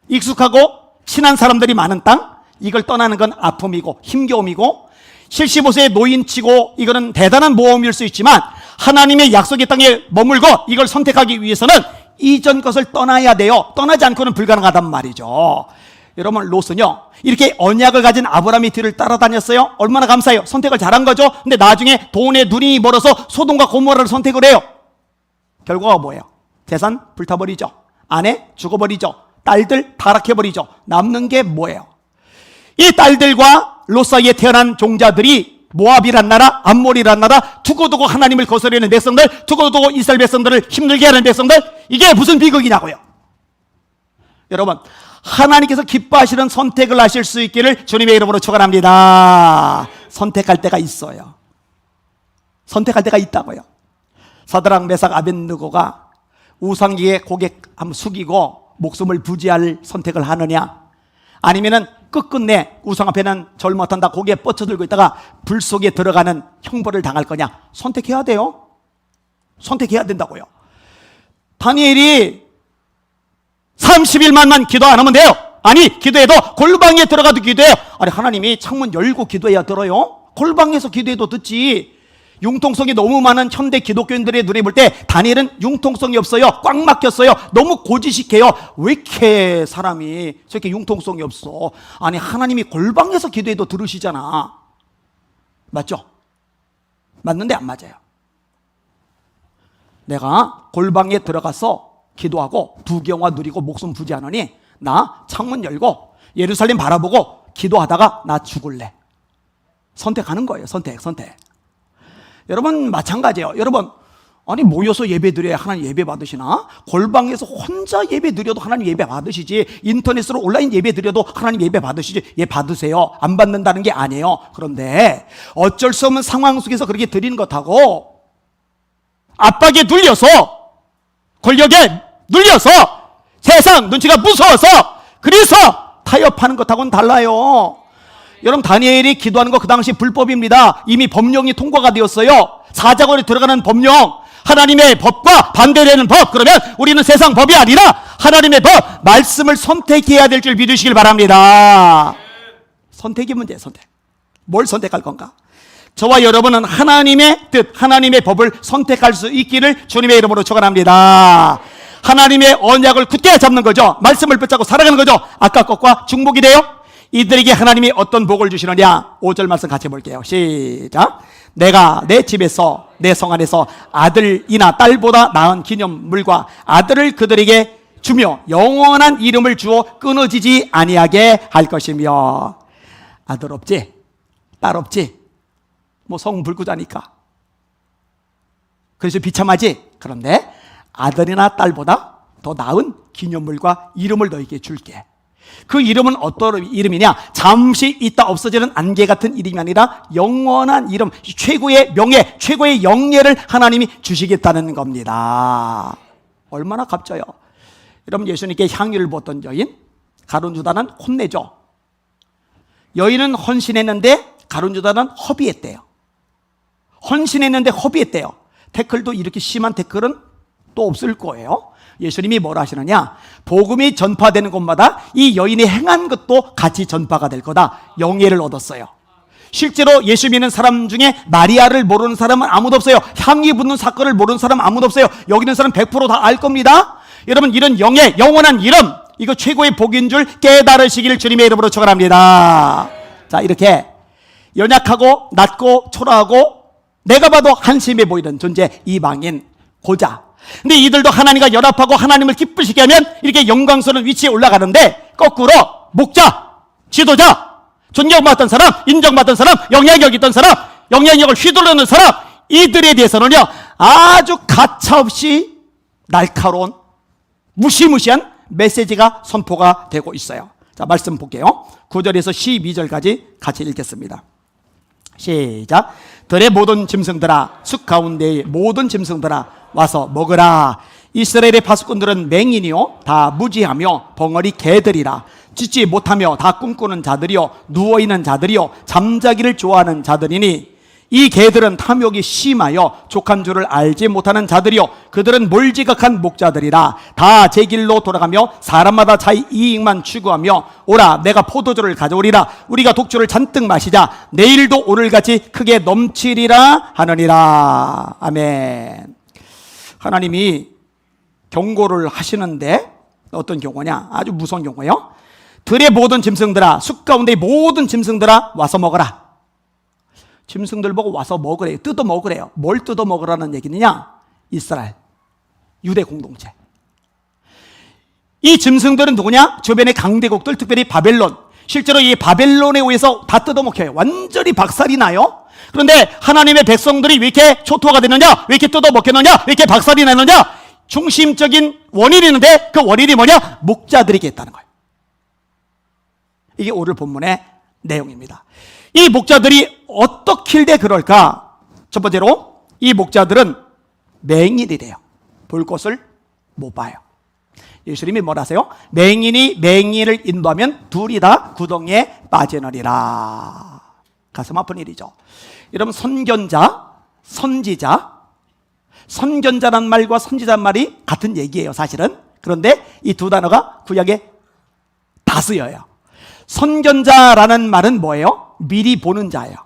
익숙하고 친한 사람들이 많은 땅, 이걸 떠나는 건 아픔이고 힘겨움이고, 75세의 노인치고 이거는 대단한 모험일 수 있지만 하나님의 약속의 땅에 머물고 이걸 선택하기 위해서는 이전 것을 떠나야 돼요. 떠나지 않고는 불가능하단 말이죠. 여러분, 롯은요 이렇게 언약을 가진 아브라함의 뒤를 따라다녔어요. 얼마나 감사해요. 선택을 잘한 거죠. 근데 나중에 돈에 눈이 멀어서 소돔과 고모라를 선택을 해요. 결과가 뭐예요? 재산 불타버리죠. 아내 죽어버리죠. 딸들 타락해버리죠. 남는 게 뭐예요? 이 딸들과 롯 사이에 태어난 종자들이 모압이란 나라, 암몬이란 나라, 두고두고 하나님을 거스르는 백성들, 두고두고 이스라엘 백성들을 힘들게 하는 백성들, 이게 무슨 비극이냐고요. 여러분, 하나님께서 기뻐하시는 선택을 하실 수 있기를 주님의 이름으로 축원합니다. 선택할 때가 있어요. 선택할 때가 있다고요. 사드락, 메삭, 아벳느고가 우상기에 고개 한번 숙이고 목숨을 부지할 선택을 하느냐, 아니면은 끝끝내 우상 앞에는 절 못한다 고개 뻗쳐들고 있다가 불 속에 들어가는 형벌을 당할 거냐, 선택해야 돼요. 선택해야 된다고요. 다니엘이 30일만만 기도 안 하면 돼요. 아니, 기도해도 골방에 들어가도 기도해요. 아니, 하나님이 창문 열고 기도해야 들어요? 골방에서 기도해도 듣지. 융통성이 너무 많은 현대 기독교인들의 눈에 볼 때 다니엘은 융통성이 없어요. 꽉 막혔어요. 너무 고지식해요. 왜 이렇게 사람이 저렇게 융통성이 없어? 아니, 하나님이 골방에서 기도해도 들으시잖아. 맞죠? 맞는데 안 맞아요. 내가 골방에 들어가서 기도하고 두경화 누리고 목숨 부지하느니 나 창문 열고 예루살렘 바라보고 기도하다가 나 죽을래. 선택하는 거예요. 선택. 여러분, 마찬가지예요. 여러분, 아니, 모여서 예배 드려야 하나님 예배 받으시나? 골방에서 혼자 예배 드려도 하나님 예배 받으시지. 인터넷으로 온라인 예배 드려도 하나님 예배 받으시지. 예, 받으세요. 안 받는다는 게 아니에요. 그런데 어쩔 수 없는 상황 속에서 그렇게 드리는 것하고 압박에 눌려서, 권력에 눌려서, 세상 눈치가 무서워서 그래서 타협하는 것하고는 달라요. 여러분, 다니엘이 기도하는 거 그 당시 불법입니다. 이미 법령이 통과가 되었어요. 사자굴에 들어가는 법령, 하나님의 법과 반대되는 법. 그러면 우리는 세상 법이 아니라 하나님의 법, 말씀을 선택해야 될 줄 믿으시길 바랍니다. 선택이 문제예요. 선택. 뭘 선택할 건가? 저와 여러분은 하나님의 뜻, 하나님의 법을 선택할 수 있기를 주님의 이름으로 축원합니다. 하나님의 언약을 굳게 잡는 거죠. 말씀을 붙잡고 살아가는 거죠. 아까 것과 중복이 돼요. 이들에게 하나님이 어떤 복을 주시느냐, 5절 말씀 같이 볼게요. 시작. 내가 내 집에서 내 성 안에서 아들이나 딸보다 나은 기념물과 아들을 그들에게 주며 영원한 이름을 주어 끊어지지 아니하게 할 것이며. 아들 없지? 딸 없지? 뭐 성불구자니까 그래서 비참하지? 그런데 아들이나 딸보다 더 나은 기념물과 이름을 너에게 줄게. 그 이름은 어떤 이름이냐? 잠시 있다 없어지는 안개 같은 이름이 아니라 영원한 이름, 최고의 명예, 최고의 영예를 하나님이 주시겠다는 겁니다. 얼마나 값져요. 여러분, 예수님께 향유를 붓던 여인 가룟 유다는 혼내죠. 여인은 헌신했는데 가룟 유다는 허비했대요. 헌신했는데 허비했대요. 태클도 이렇게 심한 태클은 또 없을 거예요. 예수님이 뭐라 하시느냐? 복음이 전파되는 곳마다 이 여인이 행한 것도 같이 전파가 될 거다. 영예를 얻었어요. 실제로 예수 믿는 사람 중에 마리아를 모르는 사람은 아무도 없어요. 향이 붙는 사건을 모르는 사람 아무도 없어요. 여기 있는 사람 100% 다 알 겁니다. 여러분, 이런 영예, 영원한 이름, 이거 최고의 복인 줄 깨달으시기를 주님의 이름으로 축원합니다. 자, 이렇게 연약하고 낮고 초라하고 내가 봐도 한심해 보이는 존재, 이방인, 고자. 근데 이들도 하나님과 연합하고 하나님을 기쁘시게 하면 이렇게 영광스러운 위치에 올라가는데, 거꾸로 목자, 지도자, 존경받던 사람, 인정받던 사람, 영향력 있던 사람, 영향력을 휘두르는 사람, 이들에 대해서는요 아주 가차없이 날카로운 무시무시한 메시지가 선포가 되고 있어요. 자, 말씀 볼게요. 9절에서 12절까지 같이 읽겠습니다. 시작. 들의 모든 짐승들아, 숲 가운데의 모든 짐승들아, 와서 먹으라. 이스라엘의 파수꾼들은 맹인이요 다 무지하며 벙어리 개들이라. 짖지 못하며 다 꿈꾸는 자들이요 누워있는 자들이요 잠자기를 좋아하는 자들이니 이 개들은 탐욕이 심하여 족한 줄을 알지 못하는 자들이요 그들은 몰지각한 목자들이라. 다 제 길로 돌아가며 사람마다 자기 이익만 추구하며 오라 내가 포도주를 가져오리라. 우리가 독주를 잔뜩 마시자. 내일도 오늘같이 크게 넘치리라 하느니라. 아멘. 하나님이 경고를 하시는데 어떤 경고냐? 아주 무서운 경고예요. 들의 모든 짐승들아, 숲 가운데의 모든 짐승들아 와서 먹어라. 짐승들 보고 와서 먹으래요. 뜯어 먹으래요. 뭘 뜯어 먹으라는 얘기느냐? 이스라엘, 유대 공동체. 이 짐승들은 누구냐? 주변의 강대국들, 특별히 바벨론. 실제로 이 바벨론에 의해서 다 뜯어 먹혀요. 완전히 박살이 나요. 그런데 하나님의 백성들이 왜 이렇게 초토화가 되느냐? 왜 이렇게 뜯어 먹혔느냐? 왜 이렇게 박살이 나느냐? 중심적인 원인이 있는데 그 원인이 뭐냐? 목자들에게 있다는 거예요. 이게 오늘 본문의 내용입니다. 이 목자들이 어떻길래 그럴까? 첫 번째로 이 목자들은 맹인이래요. 볼 것을 못 봐요. 예수님이 뭐라 하세요? 맹인이 맹인을 인도하면 둘이 다 구덩이에 빠지느니라. 가슴 아픈 일이죠. 여러분, 선견자, 선지자, 선견자란 말과 선지자란 말이 같은 얘기예요, 사실은. 그런데 이 두 단어가 구약에 다 쓰여요. 선견자라는 말은 뭐예요? 미리 보는 자예요.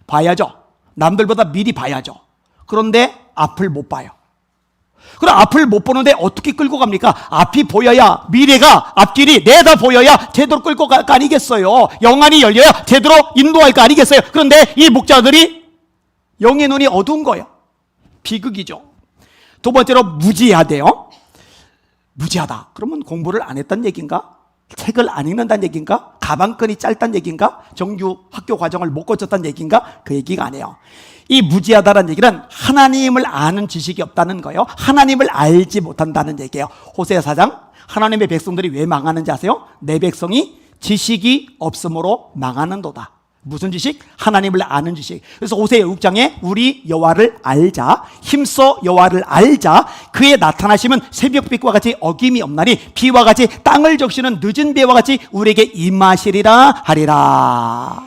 봐야죠. 남들보다 미리 봐야죠. 그런데 앞을 못 봐요. 그럼 앞을 못 보는데 어떻게 끌고 갑니까? 앞이 보여야, 미래가, 앞길이 내다 보여야 제대로 끌고 갈 거 아니겠어요. 영안이 열려야 제대로 인도할 거 아니겠어요. 그런데 이 목자들이 영의 눈이 어두운 거예요. 비극이죠. 두 번째로 무지하대요. 무지하다. 그러면 공부를 안 했다는 얘기인가? 책을 안 읽는다는 얘기인가? 가방끈이 짧다는 얘기인가? 정규 학교 과정을 못 거쳤다는 얘기인가? 그 얘기가 아니에요. 이 무지하다는 얘기는 하나님을 아는 지식이 없다는 거예요. 하나님을 알지 못한다는 얘기예요. 호세아 4장, 하나님의 백성들이 왜 망하는지 아세요? 내 백성이 지식이 없으므로 망하는도다. 무슨 지식? 하나님을 아는 지식. 그래서 호세아 6장에 우리 여호와를 알자, 힘써 여호와를 알자, 그의 나타나심은 새벽빛과 같이 어김이 없나니 비와 같이 땅을 적시는 늦은 비와 같이 우리에게 임하시리라 하리라.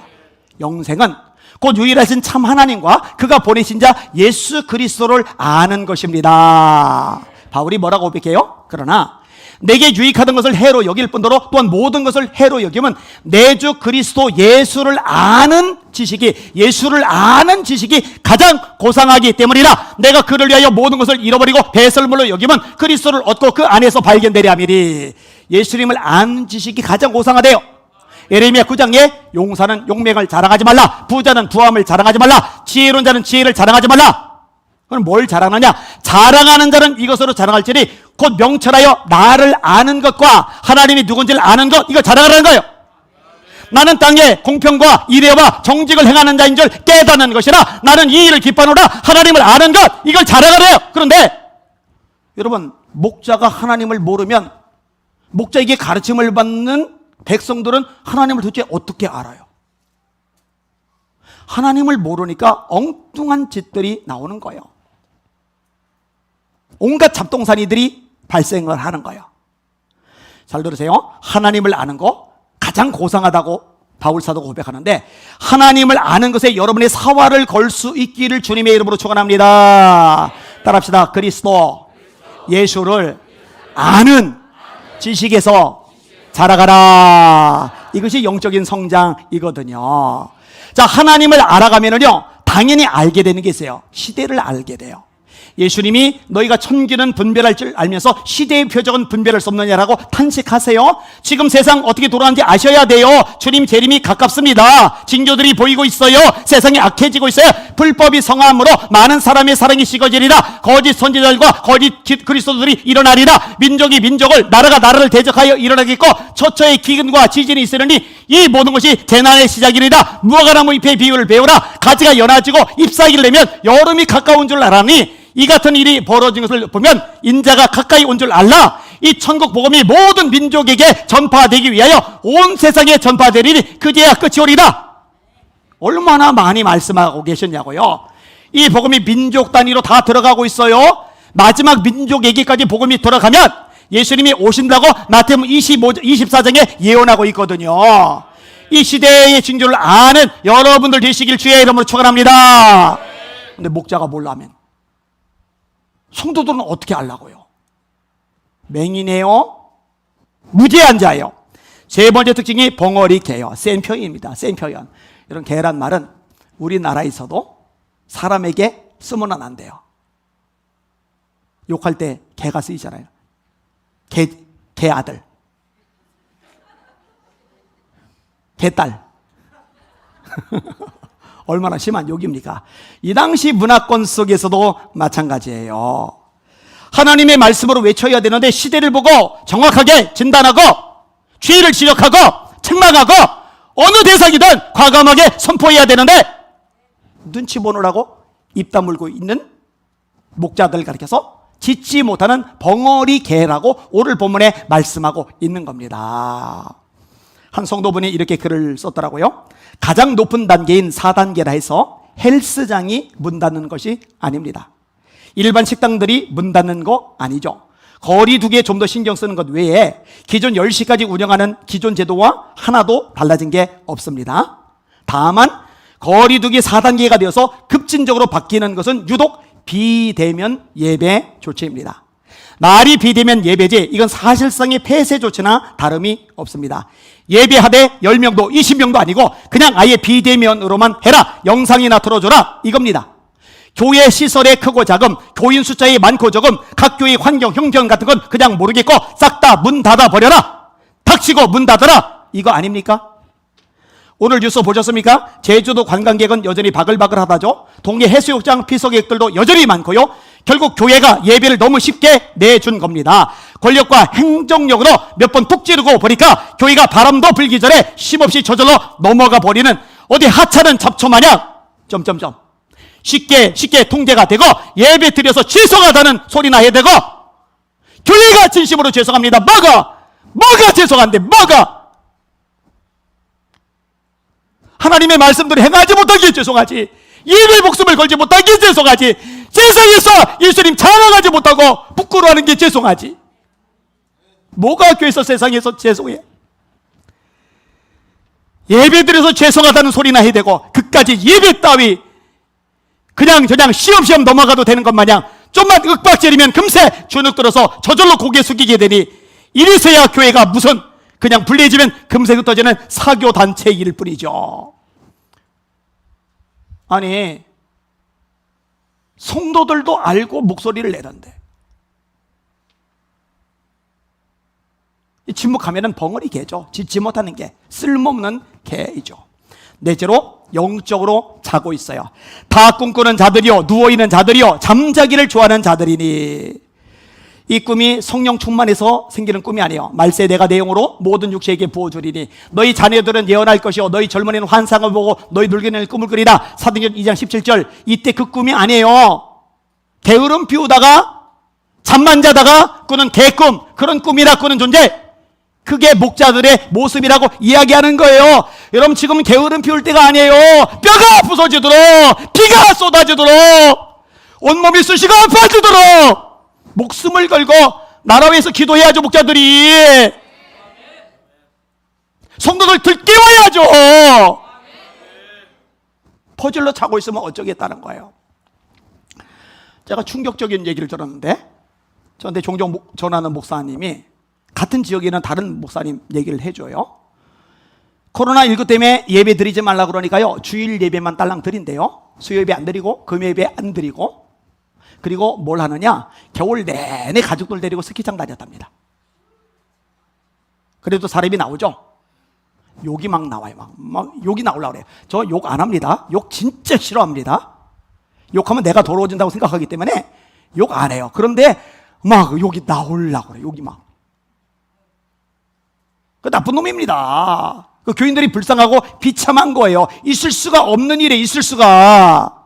영생은 곧 유일하신 참 하나님과 그가 보내신 자 예수 그리스도를 아는 것입니다. 바울이 뭐라고 고백해요? 그러나 내게 유익하던 것을 해로 여길 뿐더러 또한 모든 것을 해로 여기면 내 주 그리스도 예수를 아는 지식이, 예수를 아는 지식이 가장 고상하기 때문이라. 내가 그를 위하여 모든 것을 잃어버리고 배설물로 여기면 그리스도를 얻고 그 안에서 발견되리 함이리. 예수님을 아는 지식이 가장 고상하대요. 예레미야 9장에 용사는 용맹을 자랑하지 말라, 부자는 부함을 자랑하지 말라, 지혜로운 자는 지혜를 자랑하지 말라. 그럼 뭘 자랑하냐? 자랑하는 자는 이것으로 자랑할지니 곧 명철하여 나를 아는 것과 하나님이 누군지를 아는 것, 이걸 자랑하라는 거예요. 나는 땅에 공평과 이례와 정직을 행하는 자인 줄 깨닫는 것이라. 나는 이 일을 기뻐하노라. 하나님을 아는 것, 이걸 자랑하래요. 그런데 여러분, 목자가 하나님을 모르면, 목자에게 가르침을 받는 백성들은 하나님을 도대체 어떻게 알아요? 하나님을 모르니까 엉뚱한 짓들이 나오는 거예요. 온갖 잡동사니들이 발생을 하는 거예요. 잘 들으세요. 하나님을 아는 거 가장 고상하다고 바울사도가 고백하는데, 하나님을 아는 것에 여러분의 사활을 걸 수 있기를 주님의 이름으로 축원합니다. 따라합시다. 그리스도 예수를 아는 지식에서 자라가라. 이것이 영적인 성장이거든요. 자, 하나님을 알아가면은요, 당연히 알게 되는 게 있어요. 시대를 알게 돼요. 예수님이 너희가 천기는 분별할 줄 알면서 시대의 표적은 분별할 수 없느냐라고 탄식하세요. 지금 세상 어떻게 돌아가는지 아셔야 돼요. 주님 재림이 가깝습니다. 징조들이 보이고 있어요. 세상이 악해지고 있어요. 불법이 성함으로 많은 사람의 사랑이 식어지리라. 거짓 선지자들과 거짓 그리스도들이 일어나리라. 민족이 민족을, 나라가 나라를 대적하여 일어나겠고 처처의 기근과 지진이 있으려니 이 모든 것이 재난의 시작이니라. 무화과나무 잎의 비유를 배우라. 가지가 연해지고 잎사귀를 내면 여름이 가까운 줄 알아니 이 같은 일이 벌어진 것을 보면 인자가 가까이 온 줄 알라. 이 천국 복음이 모든 민족에게 전파되기 위하여 온 세상에 전파되리니 그제야 끝이 오리라. 얼마나 많이 말씀하고 계셨냐고요. 이 복음이 민족 단위로 다 들어가고 있어요. 마지막 민족에게까지 복음이 들어가면 예수님이 오신다고 마태복음 24장에 예언하고 있거든요. 이 시대의 징조를 아는 여러분들 되시길 주의 이름으로 축원합니다. 근데 목자가 몰라면 성도들은 어떻게 하려고요? 맹인이에요? 무지한 자예요. 세 번째 특징이 벙어리 개요. 센 표현입니다. 센 표현. 이런 개란 말은 우리나라에서도 사람에게 쓰면은 안 돼요. 욕할 때 개가 쓰이잖아요. 개 아들, 개딸. 얼마나 심한 욕입니까? 이 당시 문화권 속에서도 마찬가지예요. 하나님의 말씀으로 외쳐야 되는데 시대를 보고 정확하게 진단하고 죄를 지적하고 책망하고 어느 대상이든 과감하게 선포해야 되는데 눈치 보느라고 입 다물고 있는 목자들 가리켜서 짖지 못하는 벙어리 개라고 오늘 본문에 말씀하고 있는 겁니다. 한 성도분이 이렇게 글을 썼더라고요. 가장 높은 단계인 4단계라 해서 헬스장이 문 닫는 것이 아닙니다. 일반 식당들이 문 닫는 거 아니죠. 거리 두기에 좀 더 신경 쓰는 것 외에 기존 10시까지 운영하는 기존 제도와 하나도 달라진 게 없습니다. 다만 거리 두기 4단계가 되어서 급진적으로 바뀌는 것은 유독 비대면 예배 조치입니다. 날이 비대면 예배지 이건 사실상의 폐쇄 조치나 다름이 없습니다. 예배하되 10명도 20명도 아니고 그냥 아예 비대면으로만 해라, 영상이나 틀어줘라, 이겁니다. 교회 시설의 크고 작음, 교인 숫자의 많고 적음, 각 교회 환경, 형편 같은 건 그냥 모르겠고 싹 다 문 닫아버려라, 닥치고 문 닫아라, 이거 아닙니까? 오늘 뉴스 보셨습니까? 제주도 관광객은 여전히 바글바글하다죠. 동해 해수욕장 피서객들도 여전히 많고요. 결국 교회가 예배를 너무 쉽게 내준 겁니다. 권력과 행정력으로 몇 번 툭 찌르고 보니까 교회가 바람도 불기 전에 쉼없이 저절로 넘어가 버리는 어디 하찮은 잡초마냥 점점점 쉽게 통제가 되고 예배 드려서 죄송하다는 소리나 해야 되고 교회가 진심으로 죄송합니다. 뭐가 죄송한데 뭐가? 하나님의 말씀대로 행하지 못하기에 죄송하지, 예배 목숨을 걸지 못하기에 죄송하지, 세상에서 예수님 자랑하지 못하고 부끄러워하는 게 죄송하지. 뭐가 교회에서 세상에서 죄송해? 예배 드려서 죄송하다는 소리나 해야 되고 그까지 예배 따위 그냥 시험시험 넘어가도 되는 것 마냥 좀만 윽박지르면 금세 주눅 들어서 저절로 고개 숙이게 되니 이래서야 교회가 무슨 그냥 불리해지면 금세 흩어지는 사교단체일 뿐이죠. 아니 성도들도 알고 목소리를 내던데 침묵하면 벙어리 개죠. 짖지 못하는 개, 쓸모없는 개이죠. 넷째로 영적으로 자고 있어요. 다 꿈꾸는 자들이요, 누워있는 자들이요, 잠자기를 좋아하는 자들이니 이 꿈이 성령 충만해서 생기는 꿈이 아니에요. 말세 내가 내 영으로 모든 육체에게 부어주리니 너희 자녀들은 예언할 것이요 너희 젊은이는 환상을 보고 너희 늙은이는 꿈을 꾸리라. 사도행전 2장 17절. 이때 그 꿈이 아니에요. 게으름 피우다가 잠만 자다가 꾸는 개꿈, 그런 꿈이라 꾸는 존재, 그게 목자들의 모습이라고 이야기하는 거예요. 여러분 지금 게으름 피울 때가 아니에요. 뼈가 부서지도록, 피가 쏟아지도록, 온몸이 쑤시고 아파지도록 목숨을 걸고 나라 위해서 기도해야죠. 목자들이 성도들 들깨워야죠. 퍼즐로 자고 있으면 어쩌겠다는 거예요. 제가 충격적인 얘기를 들었는데 저한테 종종 전하는 목사님이 같은 지역에 있는 다른 목사님 얘기를 해줘요. 코로나19 때문에 예배 드리지 말라 그러니까요 주일 예배만 딸랑 드린대요. 수요 예배 안 드리고 금요 예배 안 드리고, 그리고 뭘 하느냐, 겨울 내내 가족들 데리고 스키장 다녔답니다. 그래도 사람이 나오죠. 욕이 막 나와요. 막 욕이 나오려고 그래요. 저 욕 안 합니다. 욕 진짜 싫어합니다. 욕하면 내가 더러워진다고 생각하기 때문에 욕 안 해요. 그런데 막 욕이 나오려고 그래요. 욕이 막. 그 나쁜 놈입니다. 그 교인들이 불쌍하고 비참한 거예요. 있을 수가 없는 일에 있을 수가.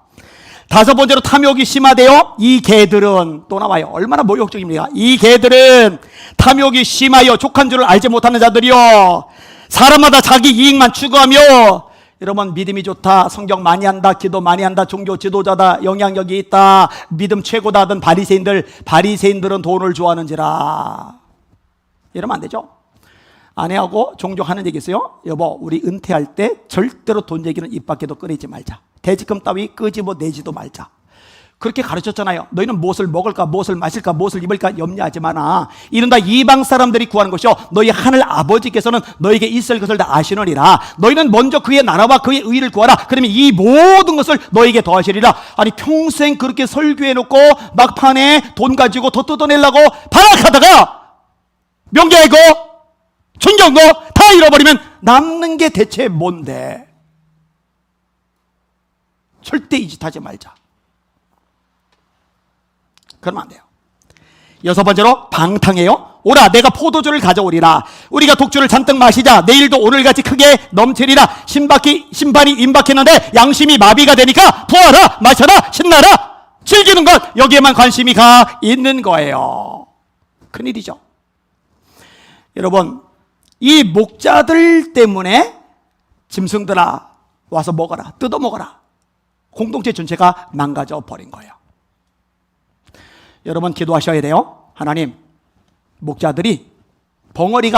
다섯 번째로 탐욕이 심하대요. 이 개들은 또 나와요. 얼마나 모욕적입니까? 이 개들은 탐욕이 심하여 족한 줄을 알지 못하는 자들이요, 사람마다 자기 이익만 추구하며, 여러분 믿음이 좋다, 성경 많이 한다, 기도 많이 한다, 종교 지도자다, 영향력이 있다, 믿음 최고다 하던 바리새인들은 돈을 좋아하는지라. 이러면 안 되죠. 아내하고 종종 하는 얘기 있어요. 여보, 우리 은퇴할 때 절대로 돈 얘기는 입 밖에도 꺼내지 말자. 대지금 따위 끄집어 내지도 말자. 그렇게 가르쳤잖아요. 너희는 무엇을 먹을까, 무엇을 마실까, 무엇을 입을까 염려하지 마라. 이른다 이방 사람들이 구하는 것이요 너희 하늘 아버지께서는 너에게 있을 것을 다 아시느니라. 너희는 먼저 그의 나라와 그의 의를 구하라. 그러면 이 모든 것을 너에게 더하시리라. 아니 평생 그렇게 설교해놓고 막판에 돈 가지고 더 뜯어내려고 발악하다가 명계고 존경고 다 잃어버리면 남는 게 대체 뭔데? 절대 이 짓 하지 말자. 그러면 안 돼요. 여섯 번째로 방탕해요. 오라 내가 포도주를 가져오리라. 우리가 독주를 잔뜩 마시자. 내일도 오늘같이 크게 넘치리라. 신발이 임박했는데 양심이 마비가 되니까 부어라 마셔라 신나라 즐기는 것 여기에만 관심이 가 있는 거예요. 큰일이죠. 여러분 이 목자들 때문에 짐승들아 와서 먹어라 뜯어 먹어라. 공동체 전체가 망가져 버린 거예요. 여러분 기도하셔야 돼요. 하나님 목자들이 벙어리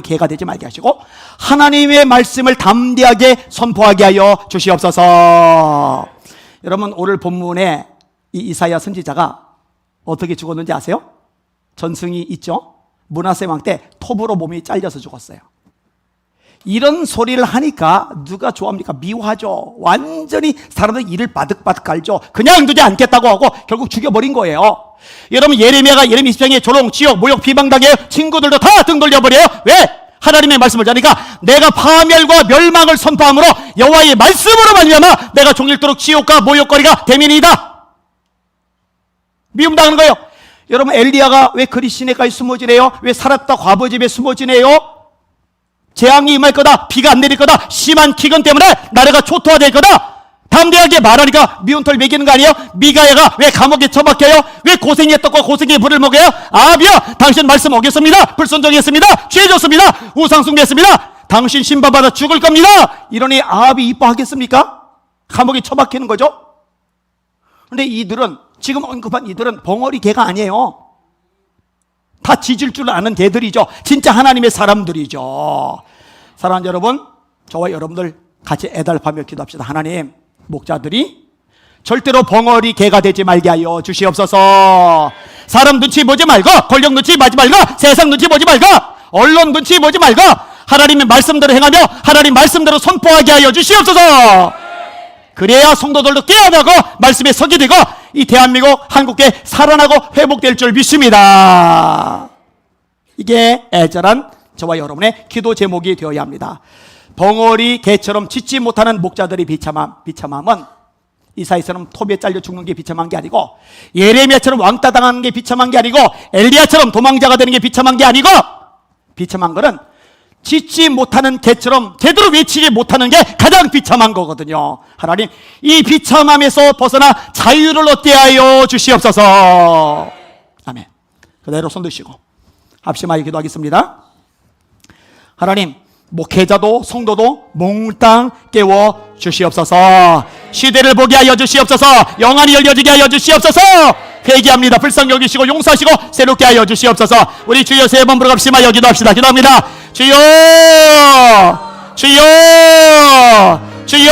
개가 되지 말게 하시고 하나님의 말씀을 담대하게 선포하게 하여 주시옵소서. 여러분 오늘 본문에 이 이사야 선지자가 어떻게 죽었는지 아세요? 전승이 있죠. 므낫세 왕 때 톱으로 몸이 잘려서 죽었어요. 이런 소리를 하니까 누가 좋아합니까? 미워하죠. 완전히 사람들 이를 바득바득 갈죠. 그냥 두지 않겠다고 하고 결국 죽여버린 거예요. 여러분 예레미야가 예레미 20장에 조롱, 지옥, 모욕, 비방당해요. 친구들도 다 등 돌려버려요. 왜? 하나님의 말씀을 자니까 내가 파멸과 멸망을 선포함으로 여호와의 말씀으로 말미암아 내가 종일토록 지옥과 모욕거리가 되민이다. 미움당하는 거예요. 여러분 엘리야가 왜 그리 시내가에 숨어지네요? 왜 사렙다 과부집에 숨어지네요? 재앙이 임할 거다. 비가 안 내릴 거다. 심한 기근 때문에 나라가 초토화될 거다. 담대하게 말하니까 미운 털 먹이는 거 아니에요? 미가야가 왜 감옥에 처박혀요? 왜 고생의 떡과 고생의 불을 먹여요? 아비야 당신 말씀 어겼습니다. 불순종했습니다. 죄졌습니다. 우상숭배했습니다. 당신 심판받아 죽을 겁니다. 이러니 아합이 이뻐하겠습니까? 감옥에 처박히는 거죠. 그런데 이들은 지금 언급한 이들은 벙어리 개가 아니에요. 다 짖을 줄 아는 개들이죠. 진짜 하나님의 사람들이죠. 사랑하는 여러분, 저와 여러분들 같이 애달파며 기도합시다. 하나님, 목자들이 절대로 벙어리 개가 되지 말게 하여 주시옵소서. 사람 눈치 보지 말고, 권력 눈치 보지 말고, 세상 눈치 보지 말고, 언론 눈치 보지 말고 하나님의 말씀대로 행하며 하나님 말씀대로 선포하게 하여 주시옵소서. 그래야 성도들도 깨어나고 말씀에 서게 되고 이 대한민국 한국에 살아나고 회복될 줄 믿습니다. 이게 애절한 저와 여러분의 기도 제목이 되어야 합니다. 벙어리 개처럼 짖지 못하는 목자들이 비참함은 이사야처럼 톱에 잘려 죽는 게 비참한 게 아니고 예레미야처럼 왕따 당하는 게 비참한 게 아니고 엘리야처럼 도망자가 되는 게 비참한 게 아니고 비참한 거는 짖지 못하는 개처럼 제대로 외치지 못하는 게 가장 비참한 거거든요. 하나님 이 비참함에서 벗어나 자유를 얻게 하여 주시옵소서. 아멘. 그대로 손 드시고 합심하여 기도하겠습니다. 하나님 목회자도 성도도 몽땅 깨워 주시옵소서. 시대를 보게 하여 주시옵소서. 영안이 열려지게 하여 주시옵소서. 회개합니다. 불쌍히 여기시고 용서하시고 새롭게 하여 주시옵소서. 우리 주여 세 번 부르고 합심하여 기도합시다. 기도합니다. 주여 주여 주여.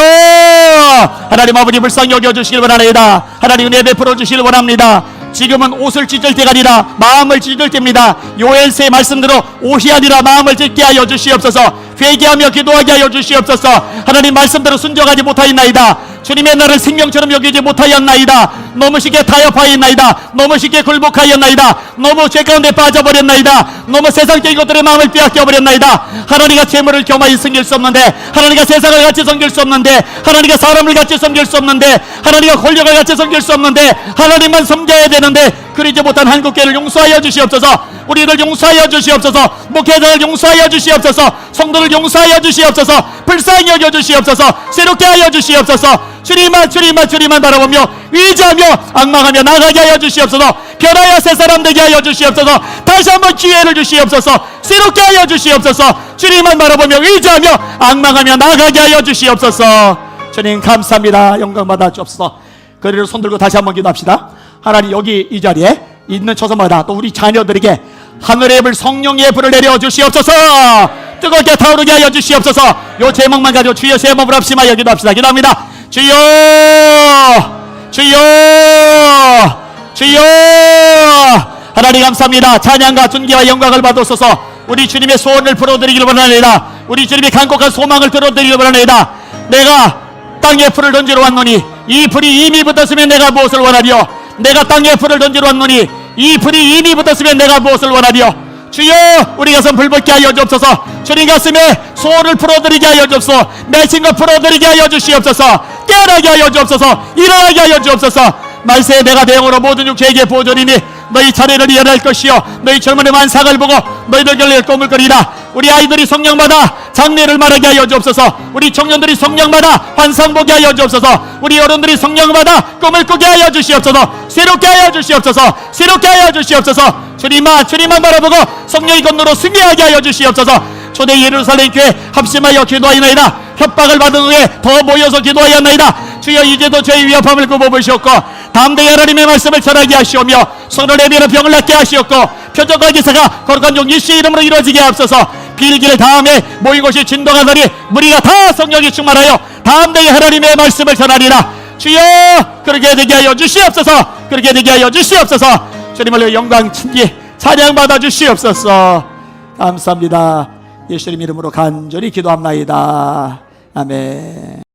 하나님 아버지 불쌍히 여겨주시길 원하나이다. 하나님 은혜 베풀어 주시길 원합니다. 지금은 옷을 찢을 때가 아니라 마음을 찢을 때입니다. 요엘서의 말씀대로 옷이 아니라 마음을 찢게 하여 주시옵소서. 회개하며 기도하게 하여 주시옵소서. 하나님 말씀대로 순종하지 못하였나이다. 주님의 나를 생명처럼 여기지 못하였나이다. 너무 쉽게 타협하였나이다. 너무 쉽게 굴복하였나이다. 너무 죄 가운데 빠져버렸나이다. 너무 세상적인 것들의 마음을 빼앗겨버렸나이다. 하나님과 재물을 겸하여 섬길 수 없는데, 하나님과 세상을 같이 섬길 수 없는데, 하나님과 사람을 같이 섬길 수 없는데, 하나님과 권력을 같이 섬길 수 없는데, 하나님만 섬겨야 되는데 그러지 못한 한국교회를 용서하여 주시옵소서. 우리를 용서하여 주시옵소서. 목회자를 용서하여 주시옵소서. 성도를 용서하여 주시옵소서. 불쌍히 여겨 주시옵소서. 새롭게 하여 주시옵소서. 주님만 바라보며 의지하며 악망하며 나가게 하여 주시옵소서. 변하여 새 사람 되게 하여 주시옵소서. 다시 한번 기회를 주시옵소서. 새롭게 하여 주시옵소서. 주님만 바라보며 의지하며 악망하며 나가게 하여 주시옵소서. 주님 감사합니다. 영광 받아 주옵소서. 그리로 손들고 다시 한번 기도합시다. 하나님 여기 이 자리에 있는 처소마다 또 우리 자녀들에게 하늘의 불 성령의 불을 내려 주시옵소서. 뜨겁게 타오르게 하여 주시옵소서. 요 제목만 가지고 주여 세 몸을 합심하여 기도합시다. 기도합니다. 주여 주여 주여. 하나님 감사합니다. 찬양과 존귀와 영광을 받으소서. 우리 주님의 소원을 풀어드리기를 원하나이다. 우리 주님의 간곡한 소망을 들어드리기를 원하나이다. 내가 땅에 불을 던지러 왔노니 이 불이 이미 붙었으면 내가 무엇을 원하리요. 내가 땅에 불을 던지러 왔노니 이 불이 이미 붙었으면 내가 무엇을 원하리요. 주여 우리 가슴 불붙게 하여 주옵소서. 주님 가슴에 소원을 풀어드리게 하여 주옵소서. 내친과 풀어드리게 하여 주시옵소서. 깨어나게 하여 주옵소서. 일어나게 하여 주옵소서. 말세에 내가 대형으로 모든 육체에게 보존이니 너희 차례를 이어날 것이요 너희 젊은의 만상을 보고 너희들 결례를 꼬물거리라. 우리 아이들이 성령마다 장래를 말하게 하여 주옵소서. 우리 청년들이 성령마다 환상 보게 하여 주옵소서. 우리 어른들이 성령마다 꿈을 꾸게 하여 주시옵소서. 새롭게 하여 주시옵소서. 새롭게 하여 주시옵소서. 주님만 바라보고 성령의 건너로 승리하게 하여 주시옵소서. 초대 예루살렘 교회 합심하여 기도하였나이다. 협박을 받은 후에 더 모여서 기도하였나이다. 주여 이제도 저희 위협함을 굽어보시옵고 담대히 하나님의 말씀을 전하게 하시오며 손을 내밀어 병을 낫게 하시옵고 표적과 기사가 거룩한 종 예수의 이름으로 이루어지게 하옵소서. 빌기를 다음에 모인 곳이 진동하더니 무리가 다 성령이 충만하여 담대히 하나님의 말씀을 전하리라. 주여 그렇게 되게 하여 주시옵소서. 그렇게 되게 하여 주시옵소서. 주님을 영광 찬기 찬양 받아 주시옵소서. 감사합니다. 예수님 이름으로 간절히 기도합나이다. 아멘.